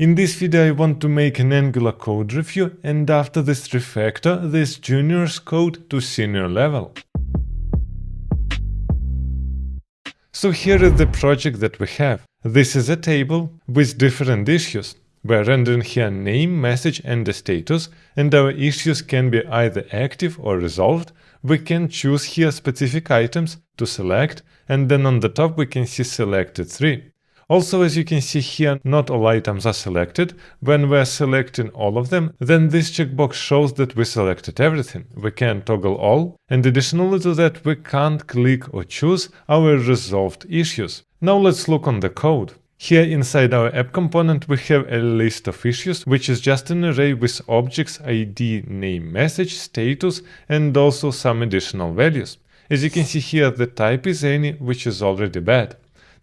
In this video I want to make an Angular code review, and after this refactor this junior's code to senior level. So here is the project that we have. This is a table with different issues. We're rendering here name, message and the status, and our issues can be either active or resolved. We can choose here specific items to select, and then on the top we can see selected 3. Also, as you can see here, not all items are selected. When we're selecting all of them, then this checkbox shows that we selected everything. We can toggle all, and additionally to that we can't click or choose our resolved issues. Now let's look on the code. Here inside our app component we have a list of issues, which is just an array with objects ID, name, message, status, and also some additional values. As you can see here, the type is any, which is already bad.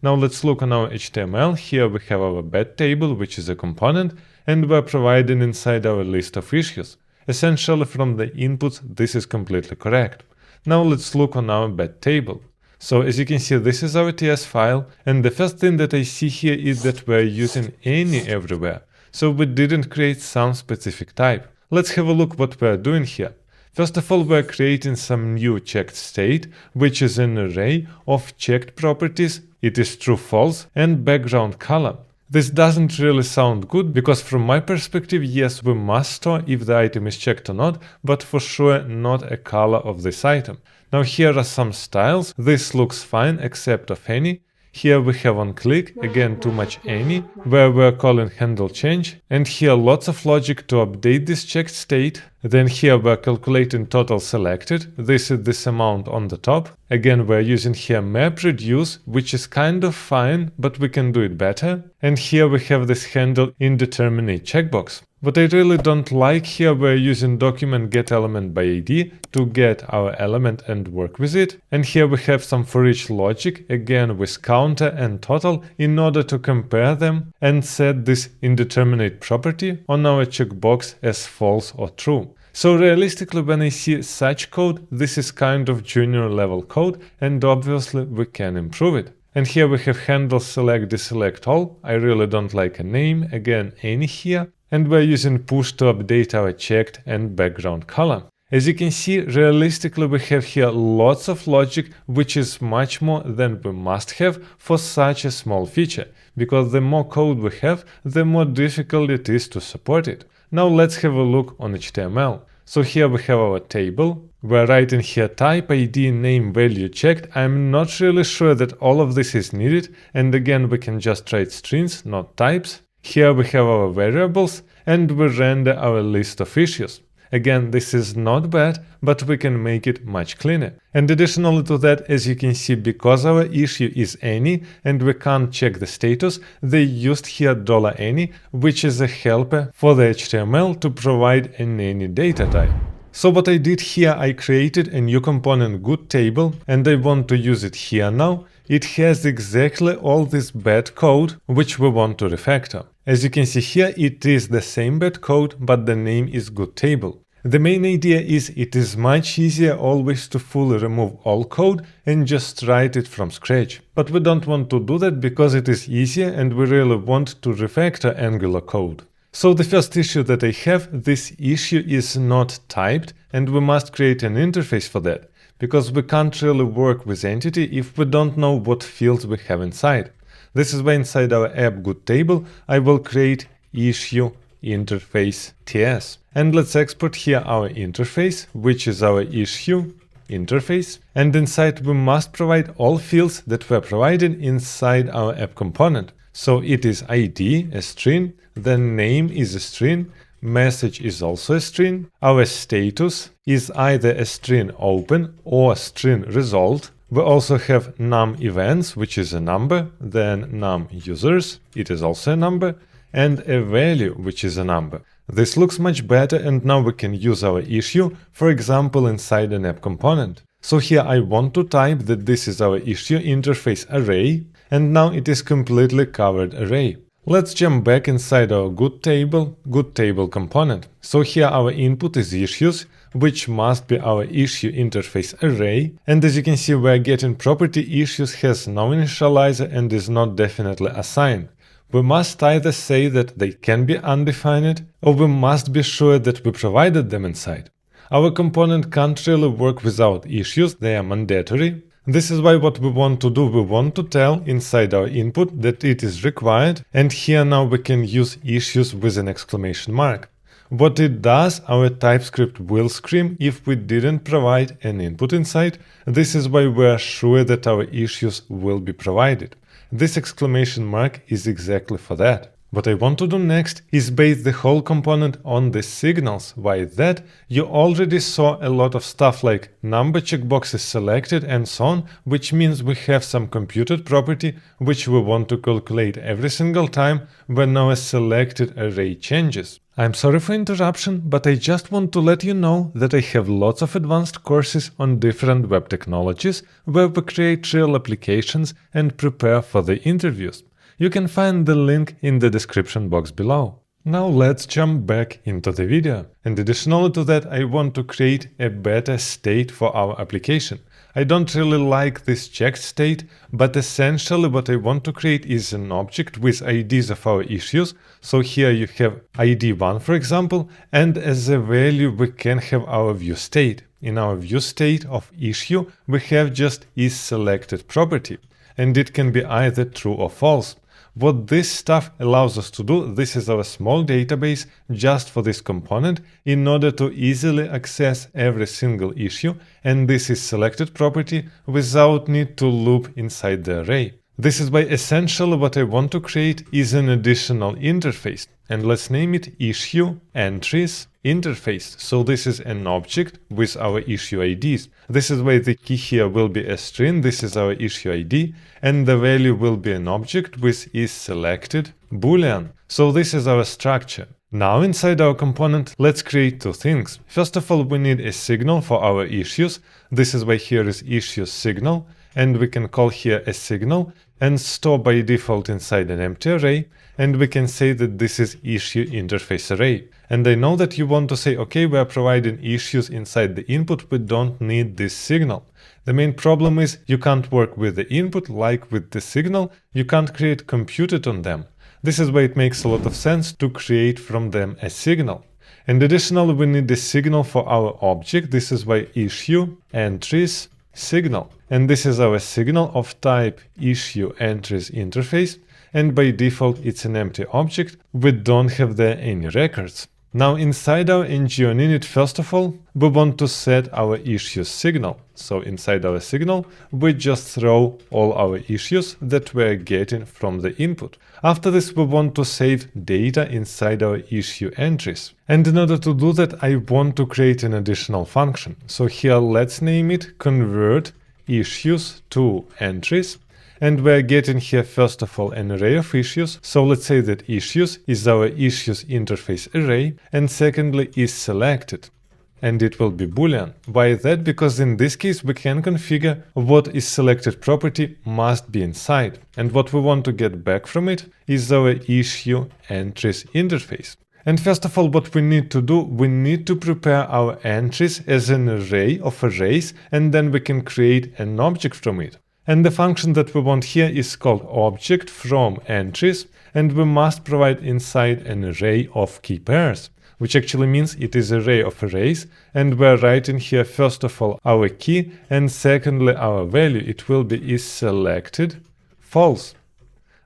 Now let's look on our HTML. Here we have our bad table, which is a component, and we're providing inside our list of issues. Essentially from the inputs this is completely correct. Now let's look on our bad table. So as you can see, this is our TS file, and the first thing that I see here is that we're using any everywhere. So we didn't create some specific type. Let's have a look what we're doing here. First of all, we're creating some new checked state, which is an array of checked properties. It is true, false, and background color. This doesn't really sound good, because from my perspective, yes, we must store if the item is checked or not, but for sure not a color of this item. Now here are some styles. This looks fine except of any. Here we have on click, again too much any, where we're calling handle change, and here lots of logic to update this checked state. Then here we're calculating total selected. This is this amount on the top. Again, we're using here map reduce, which is kind of fine, but we can do it better. And here we have this handle indeterminate checkbox. What I really don't like here, we're using document getElement by ID to get our element and work with it. And here we have some for each logic, again with counter and total, in order to compare them and set this indeterminate property on our checkbox as false or true. So realistically, when I see such code, this is kind of junior level code, and obviously we can improve it. And here we have handle select deselect all. I really don't like a name, again any here. And we're using push to update our checked and background color. As you can see, realistically we have here lots of logic, which is much more than we must have for such a small feature, because the more code we have, the more difficult it is to support it. Now let's have a look on HTML. So here we have our table. We're writing here type, ID, name, value checked. I'm not really sure that all of this is needed, and again we can just write strings, not types. Here we have our variables, and we render our list of issues. Again, this is not bad, but we can make it much cleaner. And additionally to that, as you can see, because our issue is any and we can't check the status, they used here $any, which is a helper for the HTML to provide an any data type. So what I did here, I created a new component good table, and I want to use it here now. It has exactly all this bad code which we want to refactor. As you can see here, it is the same bad code, but the name is good table. The main idea is it is much easier always to fully remove all code and just write it from scratch. But we don't want to do that because it is easier and we really want to refactor Angular code. So the first issue that I have, this issue is not typed, and we must create an interface for that, because we can't really work with entity if we don't know what fields we have inside. This is why inside our app good table I will create issue interface TS. And let's export here our interface, which is our issue interface. And inside we must provide all fields that we're providing inside our app component. So it is ID, a string, then name is a string, message is also a string, our status is either a string open or string result. We also have num events, which is a number, then num users, it is also a number, and a value, which is a number. This looks much better, and now we can use our issue, for example, inside an app component. So here I want to type that this is our issue interface array, and now it is completely covered array. Let's jump back inside our good table component. So here our input is issues, which must be our issue interface array. And as you can see, we're getting property issues has no initializer and is not definitely assigned. We must either say that they can be undefined, or we must be sure that we provided them inside. Our component can't really work without issues, they are mandatory. This is why what we want to do, we want to tell inside our input that it is required, and here now we can use issues with an exclamation mark. What it does, our TypeScript will scream if we didn't provide an input inside. This is why we are sure that our issues will be provided. This exclamation mark is exactly for that. What I want to do next is base the whole component on the signals. Why that? You already saw a lot of stuff like number checkbox is selected and so on, which means we have some computed property which we want to calculate every single time when our selected array changes. I'm sorry for interruption, but I just want to let you know that I have lots of advanced courses on different web technologies where we create real applications and prepare for the interviews. You can find the link in the description box below. Now let's jump back into the video. And additionally to that, I want to create a better state for our application. I don't really like this checked state, but essentially what I want to create is an object with IDs of our issues. So here you have ID 1, for example, and as a value we can have our view state. In our view state of issue, we have just isSelected property, and it can be either true or false. What this stuff allows us to do, this is our small database just for this component in order to easily access every single issue, and this is selected property without need to loop inside the array. This is why essentially what I want to create is an additional interface, and let's name it issue entries interface. So this is an object with our issue IDs. This is why the key here will be a string, this is our issue ID, and the value will be an object with isSelected boolean. So this is our structure. Now inside our component, let's create two things. First of all, we need a signal for our issues. This is why here is issues signal, and we can call here a signal and store by default inside an empty array, and we can say that this is issue interface array. And I know that you want to say, okay, we are providing issues inside the input, we don't need this signal. The main problem is you can't work with the input like with the signal, you can't create computed on them. This is why it makes a lot of sense to create from them a signal. And additionally, we need the signal for our object. This is why issue entries signal. And this is our signal of type issue entries interface. And by default, it's an empty object. We don't have there any records. Now inside our ng-init, first of all, we want to set our issues signal. So inside our signal, we just throw all our issues that we're getting from the input. After this, we want to save data inside our issue entries. And in order to do that, I want to create an additional function. So here, let's name it convert issues to entries. And we're getting here, first of all, an array of issues. So let's say that issues is our issues interface array, and secondly is selected. And it will be boolean. Why that? Because in this case, we can configure what is selected property must be inside. And what we want to get back from it is our issue entries interface. And first of all, what we need to do, we need to prepare our entries as an array of arrays, and then we can create an object from it. And the function that we want here is called object from entries, and we must provide inside an array of key pairs, which actually means it is an array of arrays, and we're writing here first of all our key, and secondly our value. It will be isSelected false.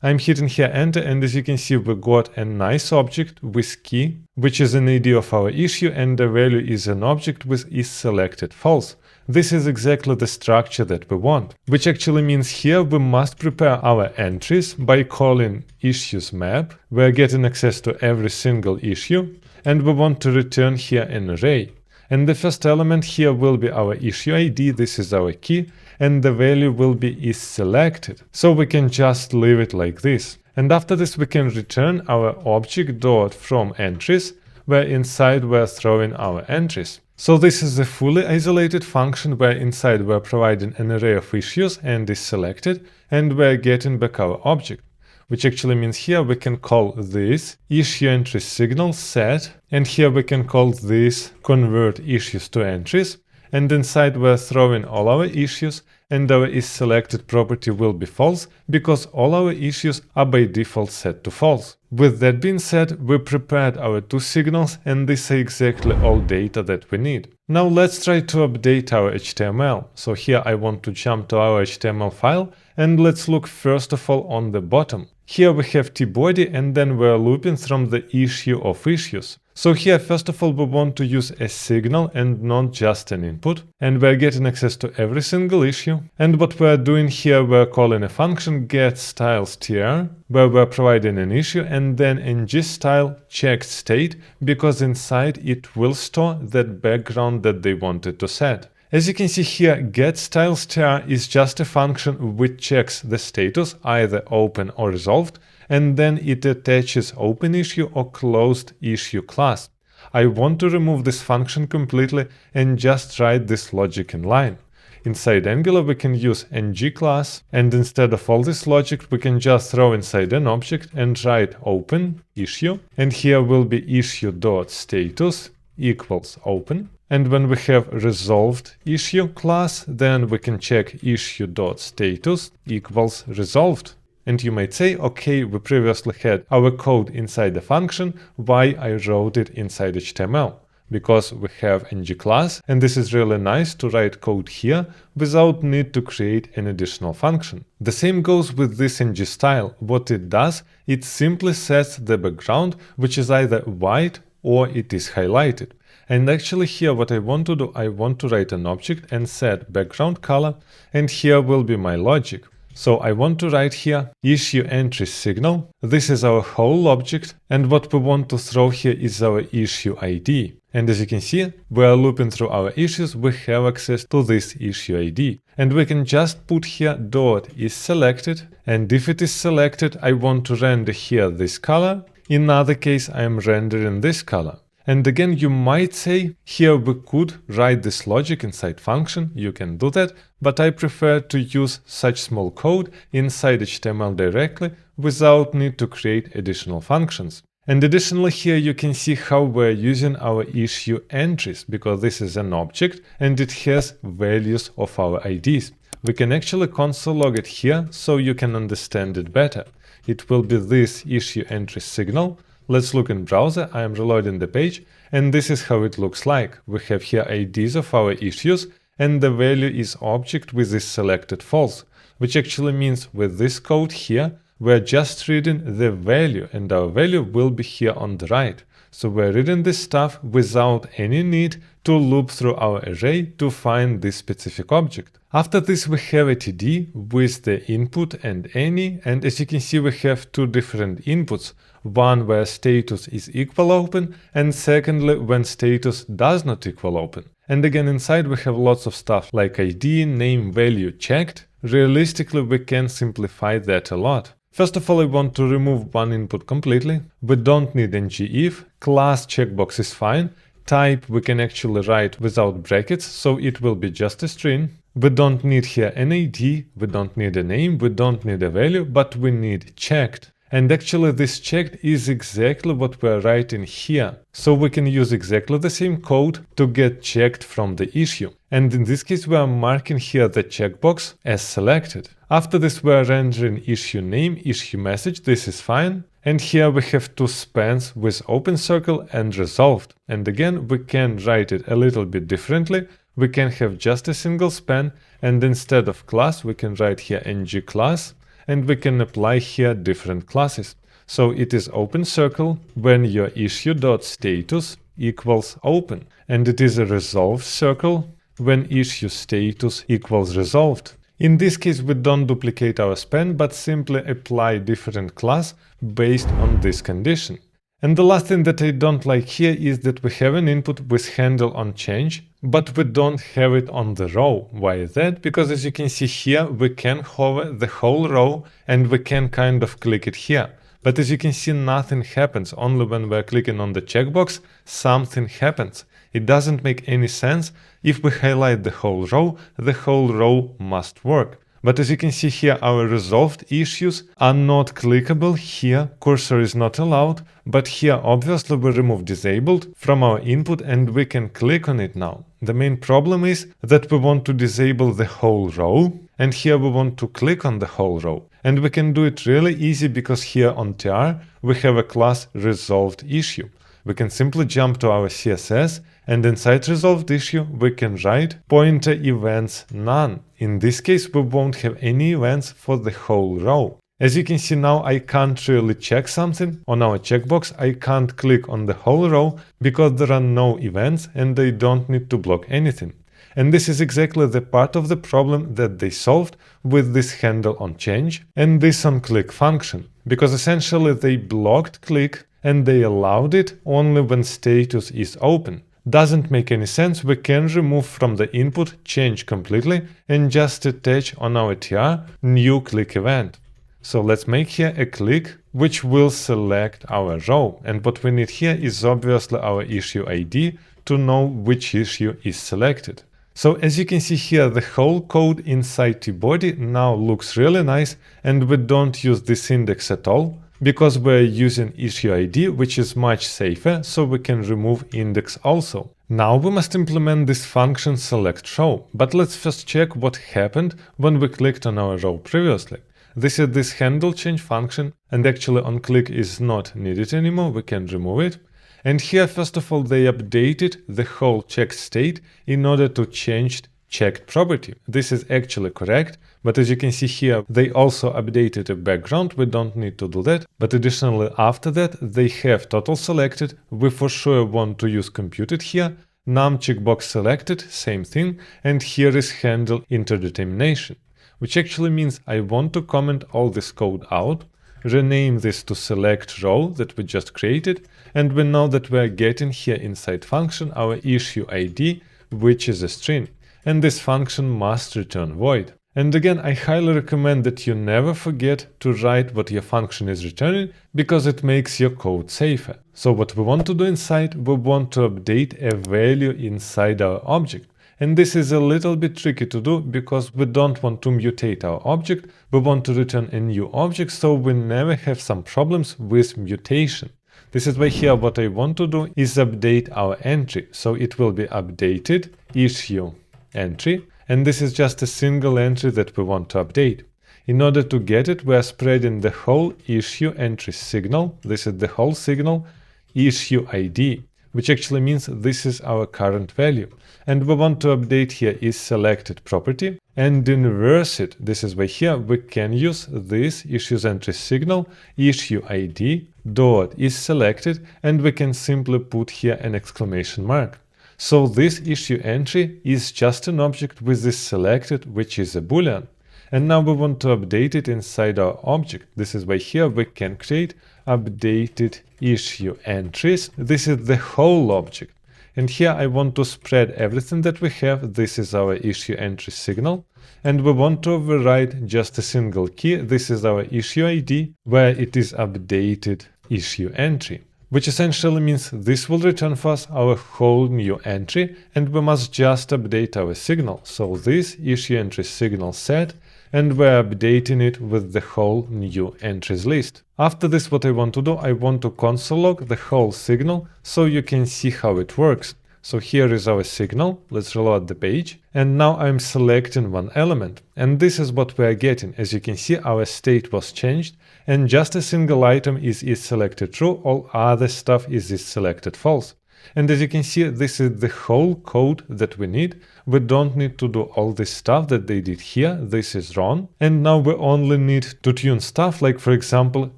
I'm hitting here enter, and as you can see, we got a nice object with key, which is an ID of our issue, and the value is an object with isSelected false. This is exactly the structure that we want, which actually means here we must prepare our entries by calling issues map. We're getting access to every single issue, and we want to return here an array. And the first element here will be our issue ID, this is our key, and the value will be isSelected. So we can just leave it like this. And after this we can return our object.from entries, where inside we're throwing our entries. So this is a fully isolated function where inside we're providing an array of issues and is selected, and we're getting back our object, which actually means here we can call this issue entry signal set, and here we can call this convert issues to entries, and inside we're throwing all our issues, and our isSelected property will be false because all our issues are by default set to false. With that being said, we prepared our two signals, and these are exactly all data that we need. Now let's try to update our HTML. So here I want to jump to our HTML file, and let's look first of all on the bottom. Here we have tBody, and then we're looping from the issue of issues. So here, first of all, we want to use a signal and not just an input, and we're getting access to every single issue. And what we're doing here, we're calling a function getStylesTr, where we're providing an issue and then ngStyle checked state, because inside it will store that background that they wanted to set. As you can see here, getStylesTr is just a function which checks the status, either open or resolved, and then it attaches open issue or closed issue class. I want to remove this function completely and just write this logic in line. Inside Angular we can use ng class, and instead of all this logic we can just throw inside an object and write open issue, and here will be issue.status equals open. And when we have resolved issue class, then we can check issue.status equals resolved. And you might say, okay, we previously had our code inside the function, why I wrote it inside HTML? Because we have ng class, and this is really nice to write code here without need to create an additional function. The same goes with this ngStyle. What it does, it simply sets the background, which is either white or it is highlighted. And actually here what I want to do, I want to write an object and set background color, and here will be my logic. So I want to write here issue entry signal. This is our whole object, and what we want to throw here is our issue ID. And as you can see, we are looping through our issues, we have access to this issue ID. And we can just put here dot is selected, and if it is selected, I want to render here this color. In other case, I am rendering this color. And again, you might say, here we could write this logic inside function, you can do that, but I prefer to use such small code inside HTML directly without need to create additional functions. And additionally here you can see how we're using our issue entries, because this is an object and it has values of our IDs. We can actually console log it here so you can understand it better. It will be this issue entry signal. Let's look in browser, I am reloading the page, and this is how it looks like. We have here IDs of our issues, and the value is object with this selected false, which actually means with this code here, we're just reading the value, and our value will be here on the right. So we're reading this stuff without any need to loop through our array to find this specific object. After this we have a td with the input and any, and as you can see we have two different inputs. One where status is equal open, and secondly when status does not equal open. And again inside we have lots of stuff like ID, name, value checked. Realistically we can simplify that a lot. First of all, I want to remove one input completely. We don't need ngIf, class checkbox is fine, type we can actually write without brackets, so it will be just a string. We don't need here an ID, we don't need a name, we don't need a value, but we need checked. And actually this checked is exactly what we're writing here. So we can use exactly the same code to get checked from the issue. And in this case we are marking here the checkbox as selected. After this we are rendering issue name, issue message, this is fine. And here we have two spans with open circle and resolved. And again we can write it a little bit differently. We can have just a single span, and instead of class we can write here ng class. And we can apply here different classes. So it is open circle when your issue.status equals open, and it is a resolved circle when issue status equals resolved. In this case we don't duplicate our span, but simply apply different class based on this condition. And the last thing that I don't like here is that we have an input with handle on change, but we don't have it on the row. Why is that? Because as you can see here, we can hover the whole row and we can kind of click it here. But as you can see, nothing happens. Only when we're clicking on the checkbox, something happens. It doesn't make any sense. If we highlight the whole row must work. But as you can see here, our resolved issues are not clickable here, cursor is not allowed, but here obviously we remove disabled from our input and we can click on it now. The main problem is that we want to disable the whole row, And here we want to click on the whole row. And we can do it really easy because here on tr we have a class resolved issue. We can simply jump to our CSS, and inside resolved issue we can write pointer events none. In this case we won't have any events for the whole row. As you can see now, I can't really check something on our checkbox. I can't click on the whole row because there are no events and they don't need to block anything. And this is exactly the part of the problem that they solved with this handle on change and this on click function, because essentially they blocked click and they allowed it only when status is open. Doesn't make any sense. We can remove from the input change completely and just attach on our tr new click event. So let's make here a click which will select our row, and what we need here is obviously our issue ID to know which issue is selected. So as you can see here, the whole code inside tbody now looks really nice, and we don't use this index at all because we're using issue ID, which is much safer, so we can remove index also. Now we must implement this function select row, but let's first check what happened when we clicked on our row previously. This is this handle change function, and actually on click is not needed anymore, we can remove it. And here first of all they updated the whole checked state in order to change checked property. This is actually correct, but as you can see here they also updated a background, we don't need to do that. But additionally after that they have total selected, we for sure want to use computed here, num checkbox selected, same thing, and here is handle indetermination. Which actually means I want to comment all this code out, rename this to select row that we just created, and we know that we are getting here inside function our issue ID, which is a string, and this function must return void. And again, I highly recommend that you never forget to write what your function is returning, because it makes your code safer. So what we want to do inside, we want to update a value inside our object. And this is a little bit tricky to do because we don't want to mutate our object, we want to return a new object so we never have some problems with mutation. This is why here what I want to do is update our entry, so it will be updated issue entry, and this is just a single entry that we want to update. In order to get it, we are spreading the whole issue entry signal, this is the whole signal, issue ID, which actually means this is our current value. And we want to update here is selected property and inverse it. This is why here we can use this issues entry signal issue ID dot is selected, and we can simply put here an exclamation mark. So this issue entry is just an object with this selected, which is a boolean. And now we want to update it inside our object. This is why here we can create updated issue entries. This is the whole object. And here I want to spread everything that we have. This is our issue entry signal. And we want to override just a single key. This is our issue ID, where it is updated issue entry, which essentially means this will return for us our whole new entry, and we must just update our signal. So this issue entry signal set, and we're updating it with the whole new entries list. After this, what I want to do, I want to console log the whole signal so you can see how it works. So here is our signal, let's reload the page, and now I'm selecting one element, and this is what we are getting. As you can see, our state was changed, and just a single item is selected true, all other stuff is selected false. And as you can see, this is the whole code that we need. We don't need to do all this stuff that they did here. This is wrong. And now we only need to tune stuff like, for example,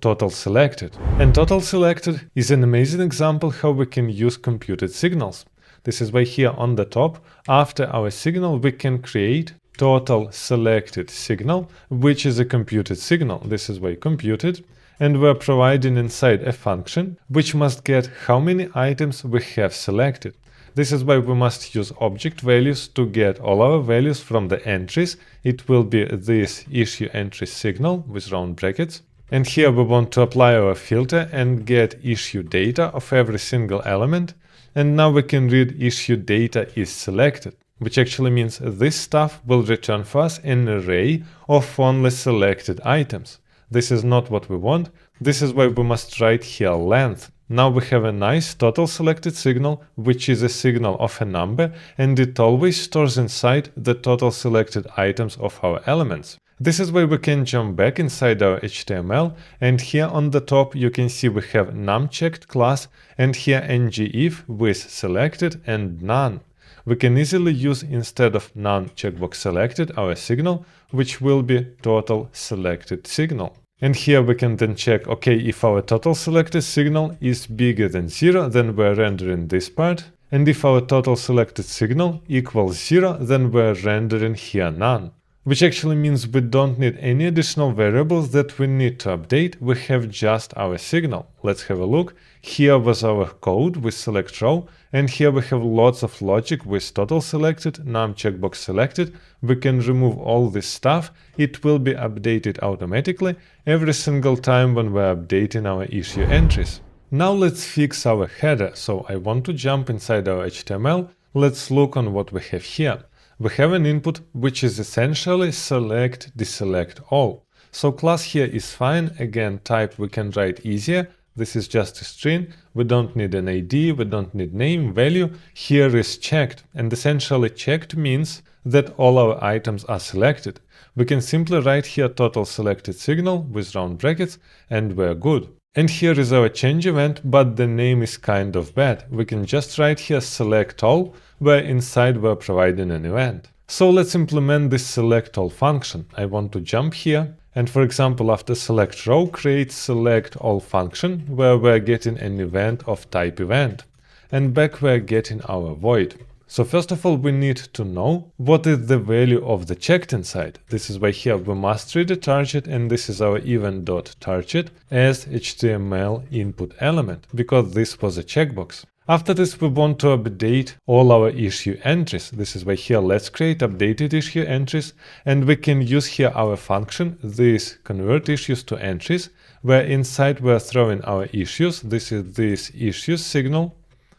total selected. And total selected is an amazing example how we can use computed signals. This is why here on the top, after our signal, we can create total selected signal, which is a computed signal. This is why computed. And we're providing inside a function which must get how many items we have selected. This is why we must use object values to get all our values from the entries. It will be this issue entry signal with round brackets. And here we want to apply our filter and get issue data of every single element. And now we can read issue data is selected, which actually means this stuff will return for us an array of only selected items. This is not what we want. This is why we must write here length. Now we have a nice total selected signal, which is a signal of a number, and it always stores inside the total selected items of our elements. This is where we can jump back inside our HTML, and here on the top you can see we have numChecked class, and here ngIf with selected and none. We can easily use, instead of none checkbox selected, our signal, which will be total selected signal. And here we can then check, okay, if our total selected signal is bigger than 0, then we're rendering this part. And if our total selected signal equals 0, then we're rendering here none. Which actually means we don't need any additional variables that we need to update, we have just our signal. Let's have a look. Here was our code with select row, and here we have lots of logic with total selected, num checkbox selected. We can remove all this stuff, it will be updated automatically every single time when we're updating our issue entries. Now let's fix our header, so I want to jump inside our HTML, let's look on what we have here. We have an input which is essentially select, deselect all. So class here is fine, again type we can write easier, this is just a string, we don't need an ID, we don't need name, value, here is checked, and essentially checked means that all our items are selected. We can simply write here total selected signal with round brackets and we're good. And here is our change event, but the name is kind of bad. We can just write here select all, where inside we're providing an event. So let's implement this select all function. I want to jump here, and for example, after select row, create select all function, where we're getting an event of type event. And back we're getting our void. So first of all, we need to know what is the value of the checked inside. This is why here we must read the target, and this is our event.target as HTML input element, because this was a checkbox. After this, we want to update all our issue entries. This is why here let's create updated issue entries, and we can use here our function, this convert issues to entries, where inside we're throwing our issues. This is this issues signal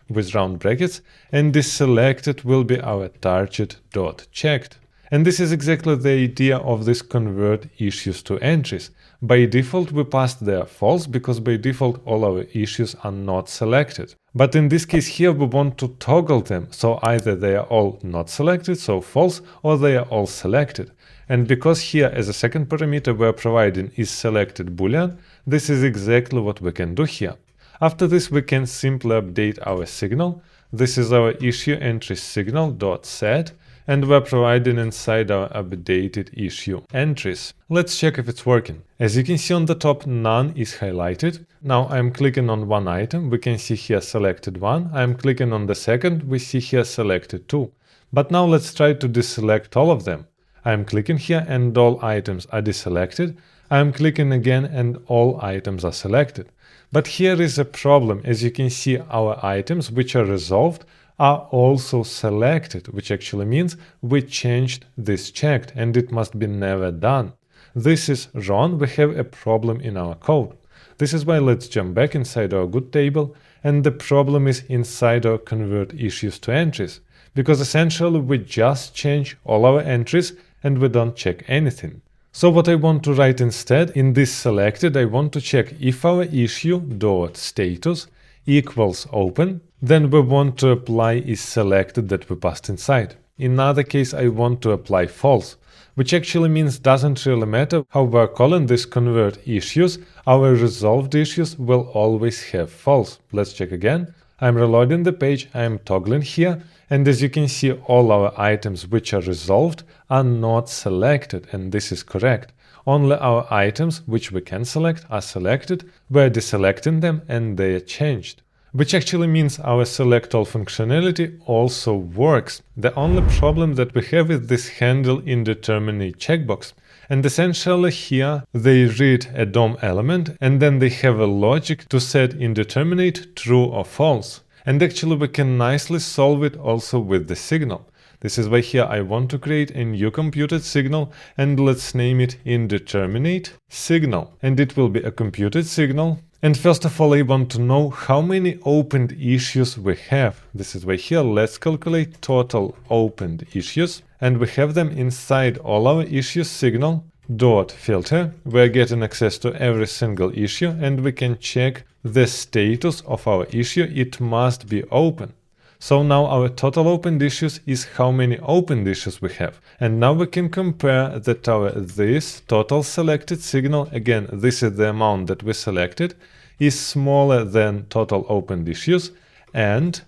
with round brackets, and this selected will be our target.checked. And this is exactly the idea of this convert issues to entries. By default we passed there false, because by default all our issues are not selected. But in this case here we want to toggle them, so either they are all not selected, so false, or they are all selected. And because here as a second parameter we're providing is selected boolean, this is exactly what we can do here. After this, we can simply update our signal. This is our issue entry signal.set, and we're providing inside our updated issue entries. Let's check if it's working. As you can see on the top, none is highlighted. Now I'm clicking on one item, we can see here selected one. I'm clicking on the second, we see here selected two. But now let's try to deselect all of them. I'm clicking here and all items are deselected. I'm clicking again and all items are selected. But here is a problem. As you can see, our items which are resolved are also selected, which actually means we changed this checked, and it must be never done. This is wrong, we have a problem in our code. This is why let's jump back inside our good table, and the problem is inside our convert issues to entries, because essentially we just change all our entries and we don't check anything. So what I want to write instead, in this selected, I want to check if our issue.status equals open, then we want to apply is selected that we passed inside. In another case, I want to apply false, which actually means doesn't really matter how we're calling this convert issues, our resolved issues will always have false. Let's check again. I'm reloading the page, I'm toggling here, and as you can see, all our items which are resolved are not selected, and this is correct. Only our items which we can select are selected, we're deselecting them and they are changed. Which actually means our select all functionality also works. The only problem that we have is this handle indeterminate checkbox. And essentially here they read a DOM element and then they have a logic to set indeterminate true or false. And actually we can nicely solve it also with the signal. This is why here I want to create a new computed signal, and let's name it indeterminate signal. And it will be a computed signal. And first of all, I want to know how many opened issues we have. This is why here let's calculate total opened issues, and we have them inside all our issues signal dot filter. We're getting access to every single issue, and we can check the status of our issue, it must be open. So now our total opened issues is how many opened issues we have. And now we can compare that this total selected signal, again, this is the amount that we selected, is smaller than total opened issues, and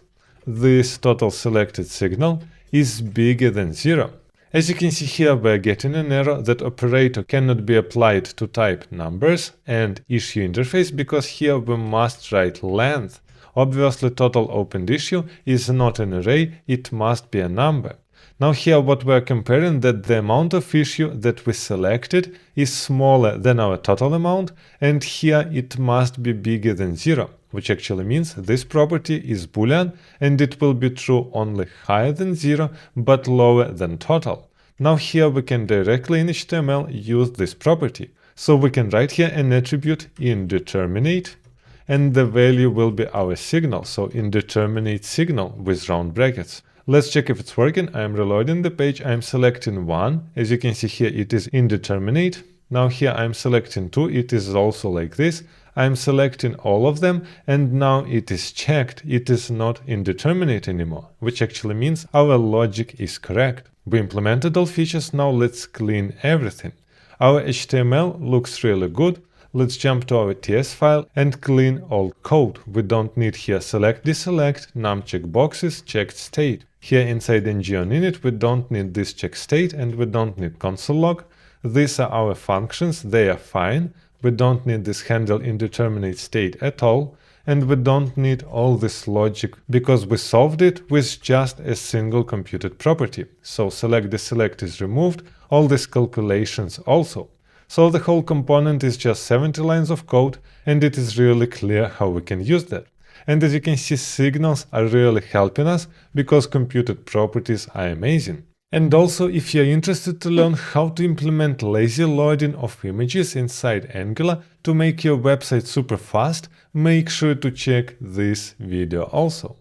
this total selected signal is bigger than 0. As you can see here, we're getting an error that operator cannot be applied to type numbers and issue interface because here we must write length. Obviously, total opened issue is not an array, it must be a number. Now here what we're comparing that the amount of issue that we selected is smaller than our total amount, and here it must be bigger than 0, which actually means this property is Boolean and it will be true only higher than 0 but lower than total. Now here we can directly in HTML use this property. So we can write here an attribute indeterminate, and the value will be our signal, so indeterminate signal with round brackets. Let's check if it's working. I'm reloading the page, I'm selecting 1. As you can see here, it is indeterminate. Now here I'm selecting 2, it is also like this. I'm selecting all of them, and now it is checked. It is not indeterminate anymore, which actually means our logic is correct. We implemented all features, now let's clean everything. Our HTML looks really good. Let's jump to our TS file and clean all code. We don't need here select, deselect, num checkboxes, checked state. Here inside ng on init, we don't need this check state and we don't need console log. These are our functions, they are fine. We don't need this handle indeterminate state at all. And we don't need all this logic because we solved it with just a single computed property. So select, deselect is removed, all these calculations also. So the whole component is just 70 lines of code, and it is really clear how we can use that. And as you can see, signals are really helping us because computed properties are amazing. And also, if you're interested to learn how to implement lazy loading of images inside Angular to make your website super fast, make sure to check this video also.